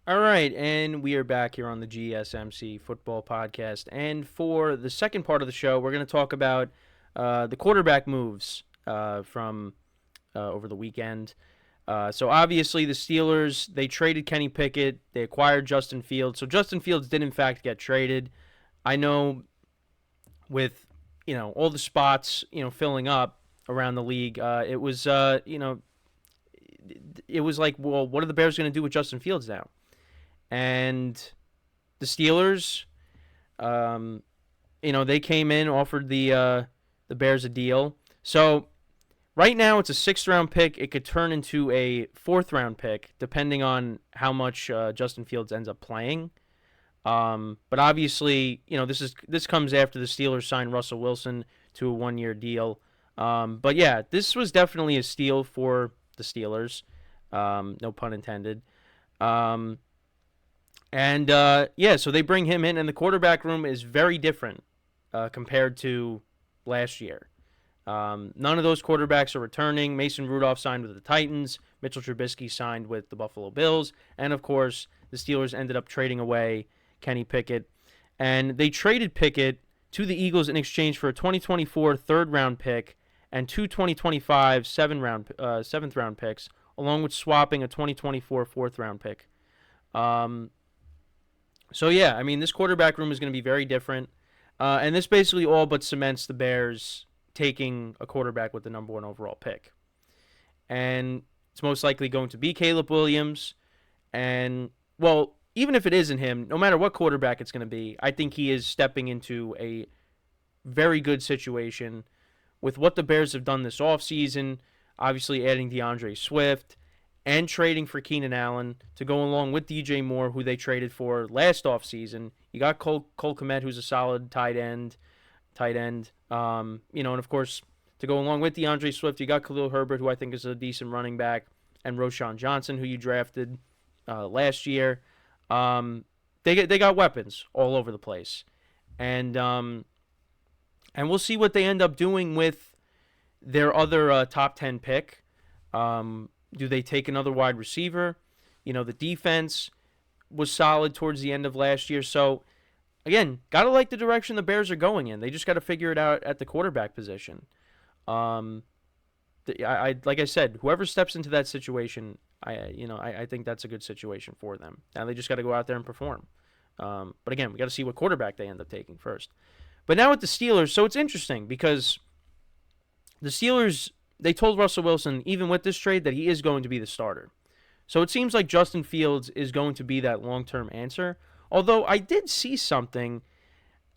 All right, and we are back here on the GSMC Football Podcast. And for the second part of the show, we're going to talk about the quarterback moves from over the weekend. So obviously the Steelers, they traded Kenny Pickett. They acquired Justin Fields. So Justin Fields did in fact get traded. I know with, all the spots, filling up around the league, it was like, well, what are the Bears going to do with Justin Fields now? And the Steelers, um, they came in, offered the Bears a deal. So right now it's a sixth round pick. It could turn into a fourth round pick depending on how much Justin Fields ends up playing. But obviously, this comes after the Steelers signed Russell Wilson to a 1-year deal. But yeah, this was definitely a steal for the Steelers. No pun intended. Um, so they bring him in, and the quarterback room is very different compared to last year. None of those quarterbacks are returning. Mason Rudolph signed with the Titans. Mitchell Trubisky signed with the Buffalo Bills. And, of course, the Steelers ended up trading away Kenny Pickett. And they traded Pickett to the Eagles in exchange for a 2024 third-round pick and two 2025 seventh-round picks, along with swapping a 2024 fourth-round pick. This quarterback room is going to be very different. And this basically all but cements the Bears taking a quarterback with the number 1 overall pick. And it's most likely going to be Caleb Williams. And, well, even if it isn't him, no matter what quarterback it's going to be, I think he is stepping into a very good situation with what the Bears have done this offseason, obviously adding DeAndre Swift and trading for Keenan Allen to go along with DJ Moore, who they traded for last offseason. You got Cole Kmet, who's a solid tight end. And of course, to go along with DeAndre Swift, you got Khalil Herbert, who I think is a decent running back, and Roschon Johnson, who you drafted last year. They got weapons all over the place, and we'll see what they end up doing with their other top 10 pick. Do they take another wide receiver? The defense was solid towards the end of last year, so again, gotta like the direction the Bears are going in. They just got to figure it out at the quarterback position. Like I said, whoever steps into that situation, I think that's a good situation for them. Now they just got to go out there and perform. But again, we got to see what quarterback they end up taking first. But now with the Steelers, so it's interesting because the Steelers, they told Russell Wilson, even with this trade, that he is going to be the starter. So it seems like Justin Fields is going to be that long-term answer. Although I did see something,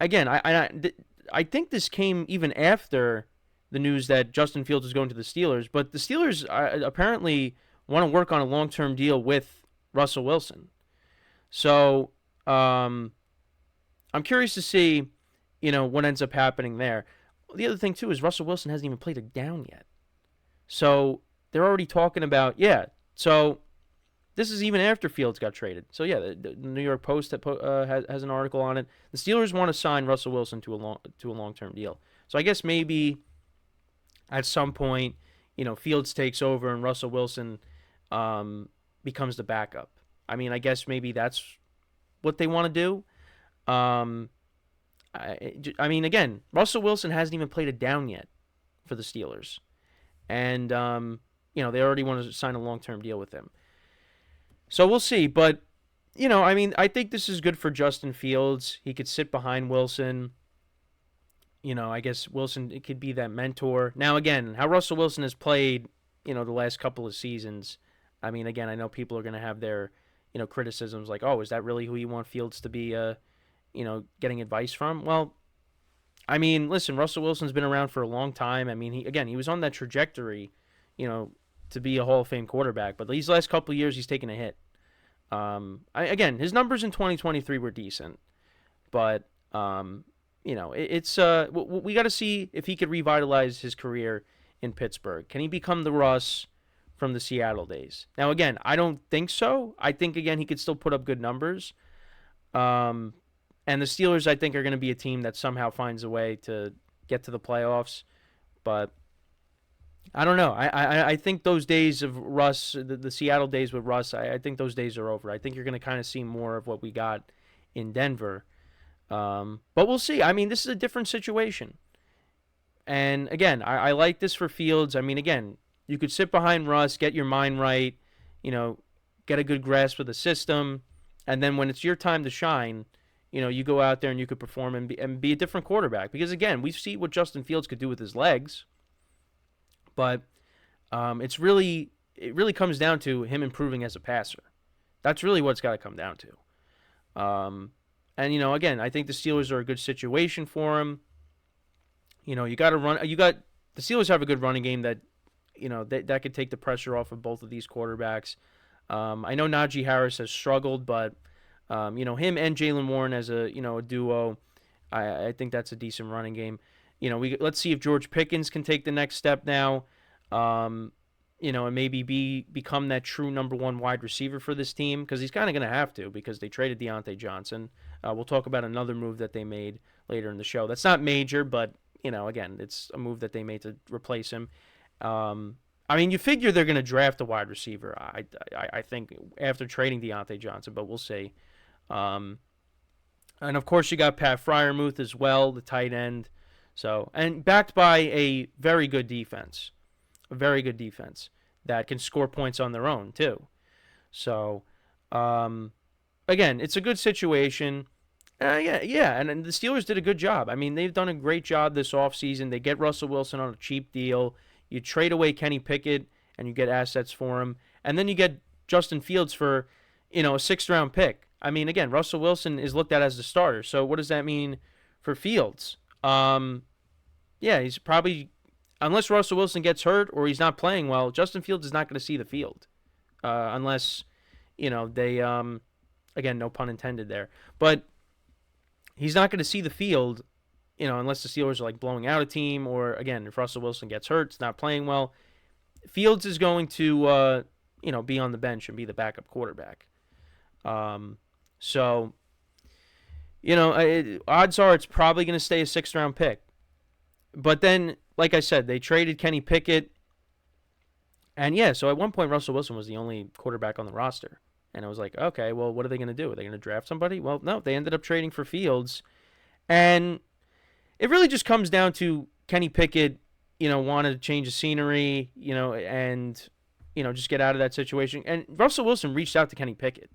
again, I think this came even after the news that Justin Fields is going to the Steelers, but the Steelers apparently want to work on a long-term deal with Russell Wilson. So I'm curious to see, what ends up happening there. The other thing, too, is Russell Wilson hasn't even played a down yet. So they're already talking about, so this is even after Fields got traded. So, the New York Post has an article on it. The Steelers want to sign Russell Wilson to a long-term deal. So I guess maybe at some point, Fields takes over and Russell Wilson becomes the backup. I mean, I guess maybe that's what they want to do. Again, Russell Wilson hasn't even played a down yet for the Steelers. And, they already want to sign a long-term deal with him. So we'll see. But, I think this is good for Justin Fields. He could sit behind Wilson. I guess Wilson, it could be that mentor. Now, again, how Russell Wilson has played, the last couple of seasons, again, I know people are going to have their, criticisms like, oh, is that really who you want Fields to be, getting advice from? Well, listen, Russell Wilson's been around for a long time. He was on that trajectory, to be a Hall of Fame quarterback. But these last couple of years, he's taken a hit. His numbers in 2023 were decent. But, we got to see if he could revitalize his career in Pittsburgh. Can he become the Russ from the Seattle days? Now, again, I don't think so. I think, again, he could still put up good numbers. And the Steelers, I think, are going to be a team that somehow finds a way to get to the playoffs. But I don't know. I think those days of Russ, the Seattle days with Russ, I think those days are over. I think you're going to kind of see more of what we got in Denver. But we'll see. I mean, this is a different situation. And again, I like this for Fields. I mean, again, you could sit behind Russ, get your mind right, you know, get a good grasp of the system, and then when it's your time to shine, you go out there and you could perform and be a different quarterback. Because again, we see what Justin Fields could do with his legs, but it really comes down to him improving as a passer. That's really what it's got to come down to. And again, I think the Steelers are a good situation for him. You got to run. The Steelers have a good running game that that could take the pressure off of both of these quarterbacks. I know Najee Harris has struggled, but him and Jaylen Warren as a duo, I think that's a decent running game. Let's see if George Pickens can take the next step now, and maybe become that true number one wide receiver for this team, because he's kind of going to have to, because they traded Deontay Johnson. We'll talk about another move that they made later in the show. That's not major, but again, it's a move that they made to replace him. I mean, you figure they're going to draft a wide receiver, I think, after trading Deontay Johnson, but we'll see. And of course, you got Pat Freiermuth as well, the tight end. So, and backed by a very good defense that can score points on their own too. So, again, it's a good situation. Yeah, and the Steelers did a good job. I mean, they've done a great job this offseason. They get Russell Wilson on a cheap deal. You trade away Kenny Pickett, and you get assets for him. And then you get Justin Fields for, a sixth-round pick. I mean, again, Russell Wilson is looked at as the starter. So what does that mean for Fields? Yeah, he's probably, unless Russell Wilson gets hurt or he's not playing well, Justin Fields is not going to see the field. Unless, they, again, no pun intended there. But he's not going to see the field, unless the Steelers are like blowing out a team, or again, if Russell Wilson gets hurt, it's not playing well. Fields is going to, be on the bench and be the backup quarterback. So, odds are it's probably going to stay a sixth-round pick. But then, like I said, they traded Kenny Pickett. And yeah, so at one point, Russell Wilson was the only quarterback on the roster. And I was like, okay, well, what are they going to do? Are they going to draft somebody? Well, no, they ended up trading for Fields. And it really just comes down to Kenny Pickett, wanted to change the scenery, and, just get out of that situation. And Russell Wilson reached out to Kenny Pickett,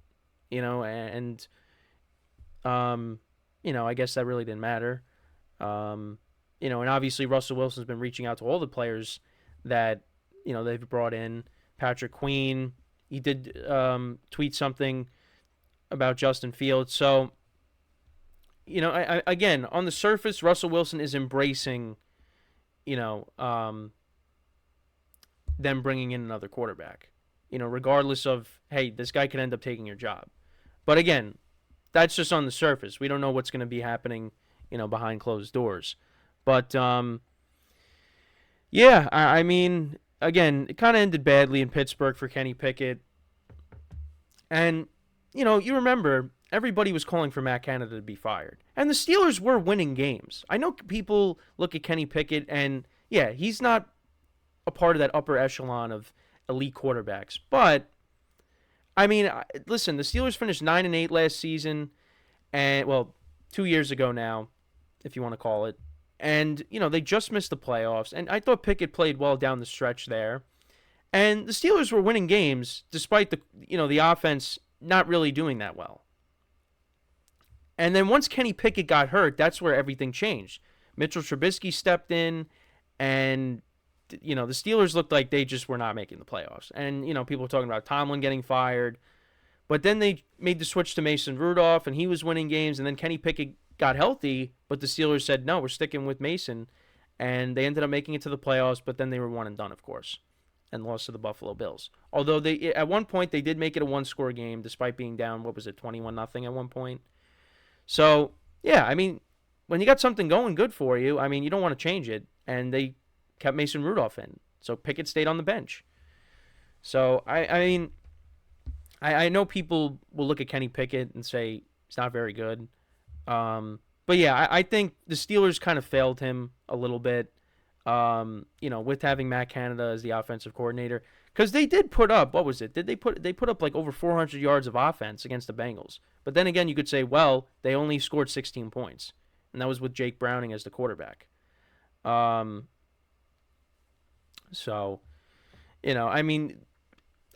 and, I guess that really didn't matter. And obviously Russell Wilson's been reaching out to all the players that, they've brought in. Patrick Queen, he did tweet something about Justin Fields. So, again, on the surface, Russell Wilson is embracing, them bringing in another quarterback, regardless of, hey, this guy could end up taking your job. But again, that's just on the surface. We don't know what's going to be happening, behind closed doors. But, yeah, I mean, again, it kind of ended badly in Pittsburgh for Kenny Pickett. And, you remember, everybody was calling for Matt Canada to be fired. And the Steelers were winning games. I know people look at Kenny Pickett and, yeah, he's not a part of that upper echelon of elite quarterbacks. But, I mean, listen, the Steelers finished 9-8 last season. And, well, 2 years ago now, if you want to call it. And, they just missed the playoffs. And I thought Pickett played well down the stretch there. And the Steelers were winning games despite the offense not really doing that well. And then once Kenny Pickett got hurt, that's where everything changed. Mitchell Trubisky stepped in, and, the Steelers looked like they just were not making the playoffs. And, people were talking about Tomlin getting fired. But then they made the switch to Mason Rudolph, and he was winning games. And then Kenny Pickett got healthy, but the Steelers said, no, we're sticking with Mason. And they ended up making it to the playoffs, but then they were one and done, of course, and lost to the Buffalo Bills. Although they at one point they did make it a one-score game, despite being down, 21-0 at one point. So, yeah, I mean, when you got something going good for you, I mean, you don't want to change it. And they kept Mason Rudolph in. So Pickett stayed on the bench. So, I know people will look at Kenny Pickett and say he's not very good. But, yeah, I think the Steelers kind of failed him a little bit. With having Matt Canada as the offensive coordinator. Because they did put up, what was it? They put up like over 400 yards of offense against the Bengals. But then again, you could say, well, they only scored 16 points. And that was with Jake Browning as the quarterback. So, I mean,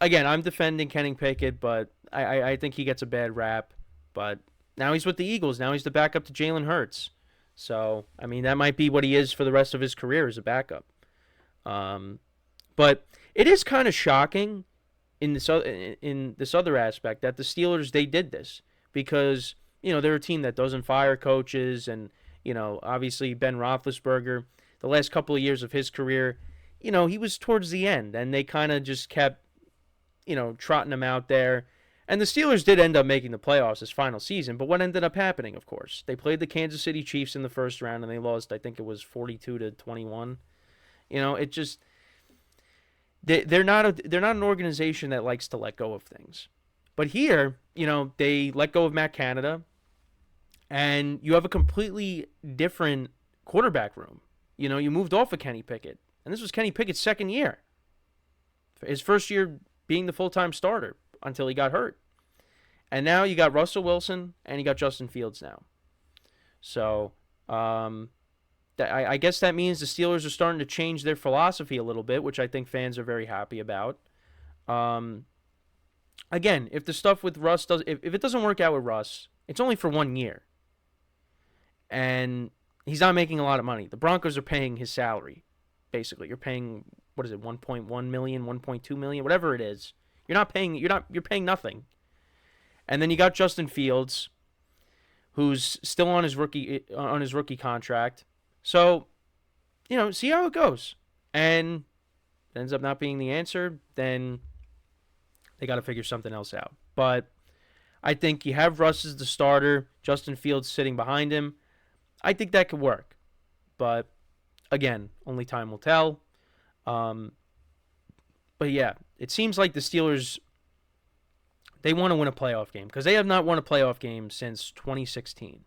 again, I'm defending Kenny Pickett, but I think he gets a bad rap. But now he's with the Eagles. Now he's the backup to Jalen Hurts. So, I mean, that might be what he is for the rest of his career as a backup. But it is kind of shocking in this other aspect that the Steelers, they did this because, they're a team that doesn't fire coaches. And, obviously Ben Roethlisberger, the last couple of years of his career, he was towards the end. And they kind of just kept, trotting him out there. And the Steelers did end up making the playoffs this final season, but what ended up happening, of course? They played the Kansas City Chiefs in the first round, and they lost, I think it was 42-21. It just they're not an organization that likes to let go of things. But here, they let go of Matt Canada, and you have a completely different quarterback room. You moved off of Kenny Pickett, and this was Kenny Pickett's second year. His first year being the full-time starter until he got hurt. And now you got Russell Wilson and you got Justin Fields now. So I guess that means the Steelers are starting to change their philosophy a little bit, which I think fans are very happy about. Again, if the stuff with Russ if it doesn't work out with Russ, it's only for 1 year. And he's not making a lot of money. The Broncos are paying his salary, basically. You're paying, what is it, 1.1 million, 1.2 million, whatever it is. You're paying nothing. And then you got Justin Fields, who's still on his rookie contract. So, see how it goes. And it ends up not being the answer, then they got to figure something else out. But I think you have Russ as the starter, Justin Fields sitting behind him. I think that could work. But again, only time will tell. But yeah, it seems like the Steelers, they want to win a playoff game because they have not won a playoff game since 2016.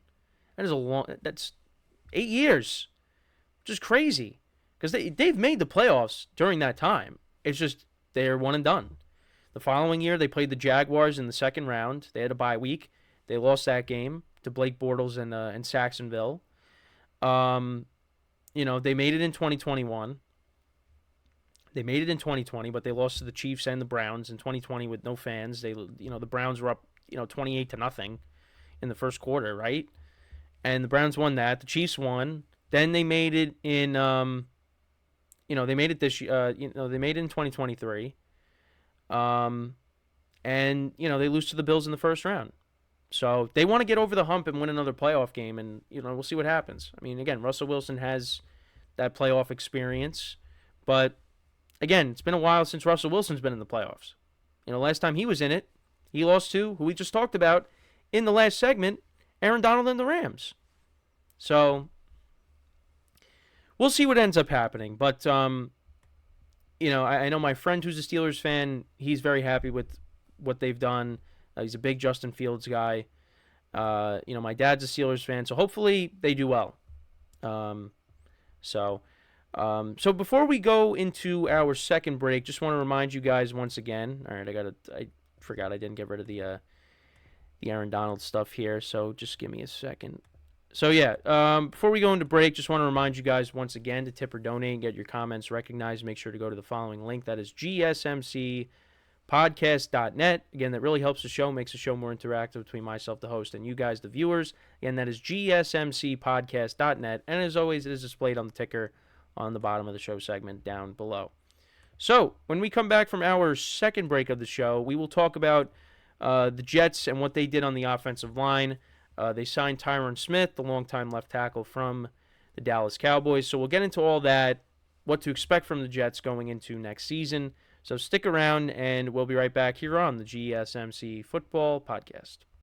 That's 8 years, which is crazy because they've made the playoffs during that time. It's just they're one and done. The following year, they played the Jaguars in the second round. They had a bye week. They lost that game to Blake Bortles and Saxonville. They made it in 2021. They made it in 2020, but they lost to the Chiefs and the Browns in 2020 with no fans. The Browns were up, 28-0 in the first quarter, right? And the Browns won that. The Chiefs won. Then they made it in, they made it this, they made it in 2023. And they lose to the Bills in the first round. So they want to get over the hump and win another playoff game, and we'll see what happens. I mean, again, Russell Wilson has that playoff experience, but again, it's been a while since Russell Wilson's been in the playoffs. Last time he was in it, he lost to, who we just talked about in the last segment, Aaron Donald and the Rams. So we'll see what ends up happening. But, I know my friend who's a Steelers fan, he's very happy with what they've done. He's a big Justin Fields guy. My dad's a Steelers fan, so hopefully they do well. So before we go into our second break, just want to remind you guys once again. All right, I forgot I didn't get rid of the Aaron Donald stuff here, so just give me a second. So yeah, before we go into break, just want to remind you guys once again to tip or donate and get your comments recognized. Make sure to go to the following link. That is GSMCPodcast.net. Again, that really helps the show, makes the show more interactive between myself, the host, and you guys, the viewers. Again, that is GSMCPodcast.net. And as always, it is displayed on the ticker on the bottom of the show segment down below. So, when we come back from our second break of the show, we will talk about the Jets and what they did on the offensive line. They signed Tyron Smith, the longtime left tackle from the Dallas Cowboys. So we'll get into all that, what to expect from the Jets going into next season. So stick around, and we'll be right back here on the GSMC Football Podcast.